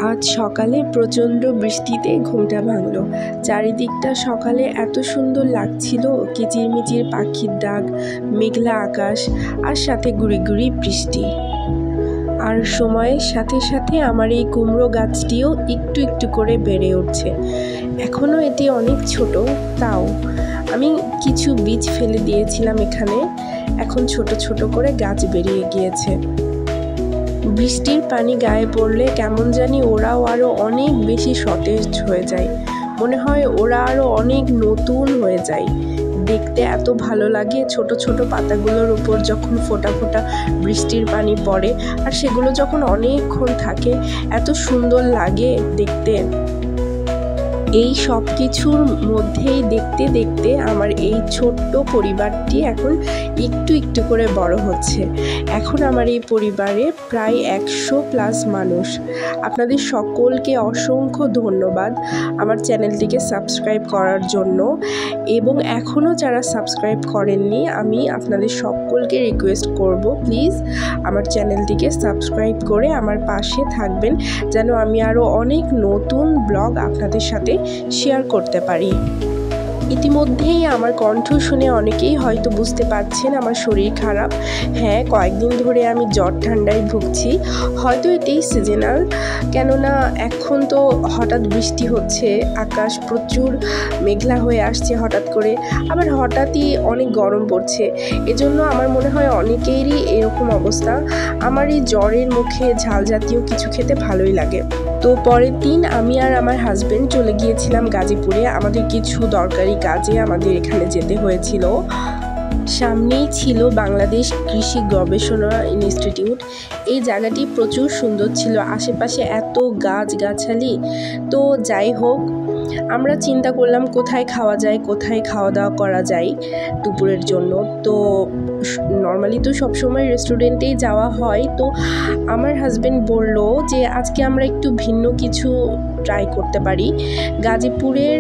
আজ সকালে প্রচণ্ড বৃষ্টিতে ঘুমটা ভাঙল। চারিদিকটা সকালে এত সুন্দর লাগছিল, কিচিরমিচির পাখির ডাক, মেঘলা আকাশ আর সাথে গুঁড়ি গুঁড়ি বৃষ্টি। আর সময়ের সাথে সাথে আমার এই কুমড়ো গাছটিও একটু একটু করে বেড়ে উঠছে। এখনও এটি অনেক ছোট, তাও আমি কিছু বীজ ফেলে দিয়েছিলাম এখানে, এখন ছোট ছোট করে গাছ বেরিয়ে গিয়েছে। বৃষ্টির পানি গায়ে পড়লে কেমন জানি ওরাও আরও অনেক বেশি সতেজ হয়ে যায়, মনে হয় ওরা আরও অনেক নতুন হয়ে যায়। দেখতে এত ভালো লাগে ছোট ছোট পাতাগুলোর উপর যখন ফোঁটা ফোঁটা বৃষ্টির পানি পড়ে, আর সেগুলো যখন অনেকক্ষণ থাকে এত সুন্দর লাগে দেখতে। এই সব কিছুর মধ্যেই দেখতে দেখতে আমার এই ছোট্ট পরিবারটি এখন একটু একটু করে বড় হচ্ছে। এখন আমার এই পরিবারে প্রায় 100+ মানুষ। আপনাদের সকলকে অসংখ্য ধন্যবাদ আমার চ্যানেলটিকে সাবস্ক্রাইব করার জন্য, এবং এখনও যারা সাবস্ক্রাইব করেননি আমি আপনাদের সকলকে রিকোয়েস্ট করব, প্লিজ আমার চ্যানেলটিকে সাবস্ক্রাইব করে আমার পাশে থাকবেন, যেন আমি আরও অনেক নতুন ব্লগ আপনাদের সাথে শেয়ার করতে পারি। ইতিমধ্যেই আমার কণ্ঠ শুনে অনেকেই হয়তো বুঝতে পারছেন আমার শরীর খারাপ। হ্যাঁ, কয়েকদিন ধরে আমি জ্বর ঠান্ডায় ভুগছি। হয়তো এটাই সিজনাল, কেননা এখন তো হঠাৎ বৃষ্টি হচ্ছে, আকাশ প্রচুর মেঘলা হয়ে আসছে হঠাৎ করে, আবার হঠাৎই অনেক গরম পড়ছে। এজন্য আমার মনে হয় অনেকেরই এরকম অবস্থা। আমার এই জ্বরের মুখে ঝাল জাতীয় কিছু খেতে ভালোই লাগে। তো পরের দিন আমি আর আমার হাজব্যান্ড চলে গিয়েছিলাম গাজীপুরে। আমাদের কিছু দরকারি কাজে আমাদের এখানে যেতে হয়েছিল। সামনেই ছিল বাংলাদেশ কৃষি গবেষণা ইনস্টিটিউট। এই জায়গাটি প্রচুর সুন্দর ছিল, আশেপাশে এত গাছগাছালি। তো যাই হোক, আমরা চিন্তা করলাম কোথায় খাওয়া যায়, কোথায় খাওয়া দাওয়া করা যায় দুপুরের জন্য। তো নর্মালি তো সবসময় রেস্টুরেন্টেই যাওয়া হয়, তো আমার হাজব্যান্ড বলল যে আজকে আমরা একটু ভিন্ন কিছু ট্রাই করতে পারি। গাজীপুরের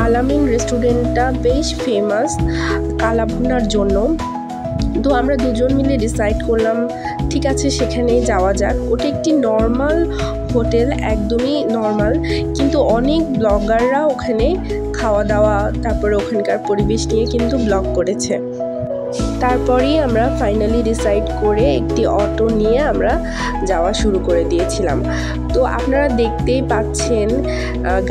আলামিন রেস্টুরেন্টটা বেশ ফেমাস কালাভুনার জন্য। তো আমরা দুজন মিলে ডিসাইড করলাম ঠিক আছে সেখানেই যাওয়া যাক। ওটা একটি নর্মাল হোটেল, একদমই নর্মাল, কিন্তু অনেক ব্লগাররা ওখানে খাওয়া দাওয়া তারপরে ওখানকার পরিবেশ নিয়ে কিন্তু ব্লগ করেছে। তারপরেই আমরা ফাইনালি ডিসাইড করে একটি অটো নিয়ে আমরা যাওয়া শুরু করে দিয়েছিলাম। তো আপনারা দেখতেই পাচ্ছেন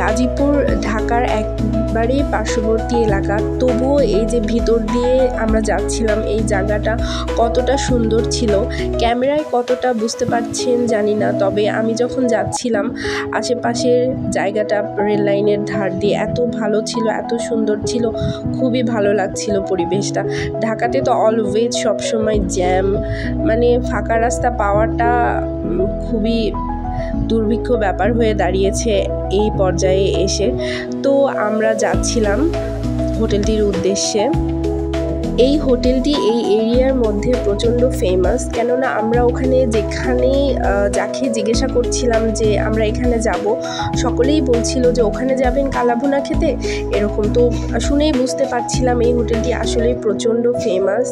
গাজীপুর ঢাকার একবারেই পার্শ্ববর্তী এলাকা, তবুও এই যে ভিতর দিয়ে আমরা যাচ্ছিলাম, এই জায়গাটা কতটা সুন্দর ছিল ক্যামেরায় কতটা বুঝতে পারছেন জানি না, তবে আমি যখন যাচ্ছিলাম আশেপাশের জায়গাটা রেল লাইনের ধার দিয়ে এত ভালো ছিল, এত সুন্দর ছিল, খুবই ভালো লাগছিল পরিবেশটা। ঢাকাতে তো অলওয়েজ সবসময় জ্যাম, মানে ফাঁকা রাস্তা পাওয়াটা খুবই দুর্ভিক্ষ ব্যাপার হয়ে দাঁড়িয়েছে এই পর্যায়ে এসে। তো আমরা যাচ্ছিলাম হোটেলটির উদ্দেশ্যে। এই হোটেলটি এই এরিয়ার মধ্যে প্রচণ্ড ফেমাস, কেননা আমরা ওখানে যেখানে যাকে জিজ্ঞাসা করছিলাম যে আমরা এখানে যাব, সকলেই বলছিল যে ওখানে যাবেন কালাভুনা খেতে, এরকম। তো শুনেই বুঝতে পারছিলাম এই হোটেলটি আসলেই প্রচণ্ড ফেমাস।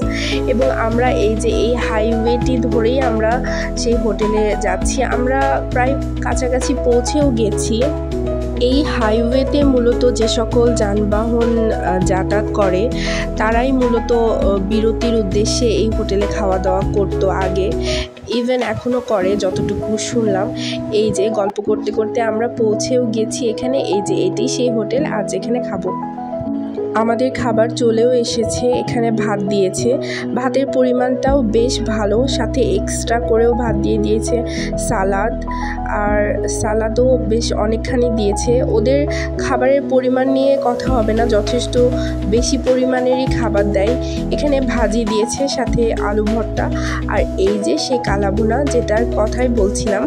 এবং আমরা এই যে এই হাইওয়েটি ধরেই আমরা সেই হোটেলে যাচ্ছি, আমরা প্রায় কাছাকাছি পৌঁছেও গেছি। এই হাইওয়েতে মূলত যে সকল যানবাহন যাতায়াত করে তারাই মূলত বিরতির উদ্দেশ্যে এই হোটেলে খাওয়া দাওয়া করতো আগে, ইভেন এখনও করে যতটুকু শুনলাম। এই যে গল্প করতে করতে আমরা পৌঁছেও গেছি এখানে। এই যে এটি সেই হোটেল, আজ এখানে খাবো। আমাদের খাবার চলেও এসেছে, এখানে ভাত দিয়েছে, ভাতের পরিমাণটাও বেশ ভালো, সাথে এক্সট্রা করেও ভাত দিয়ে দিয়েছে, সালাদ, আর সালাদও বেশ অনেকখানি দিয়েছে। ওদের খাবারের পরিমাণ নিয়ে কথা হবে না, যথেষ্ট বেশি পরিমাণেরই খাবার দেয়। এখানে ভাজি দিয়েছে, সাথে আলু ভর্তা, আর এই যে সেই কালাভুনা যেটার কথাই বলছিলাম,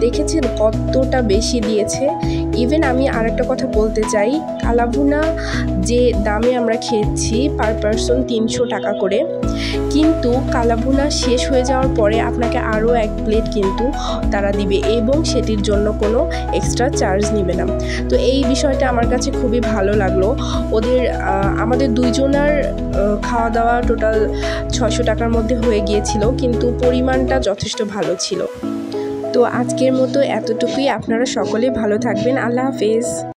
দেখেছেন কতটা বেশি দিয়েছে। ইভেন আমি আরেকটা কথা বলতে চাই, কালাভুনা যে দামে আমরা খেয়েছি পার পারসন 300 টাকা করে, কিন্তু কালাভুনা শেষ হয়ে যাওয়ার পরে আপনাকে আরও 1 প্লেট কিন্তু তারা দিবে, এবং সেটির জন্য কোনো এক্সট্রা চার্জ নেবে না। তো এই বিষয়টা আমার কাছে খুবই ভালো লাগলো। ওদের আমাদের দুইজনার খাওয়া দাওয়া টোটাল 600 টাকার মধ্যে হয়ে গিয়েছিল, কিন্তু পরিমাণটা যথেষ্ট ভালো ছিল। তো আজকের মতো এতটুকুই। আপনারা সকলে ভালো থাকবেন। আল্লাহ হাফেজ।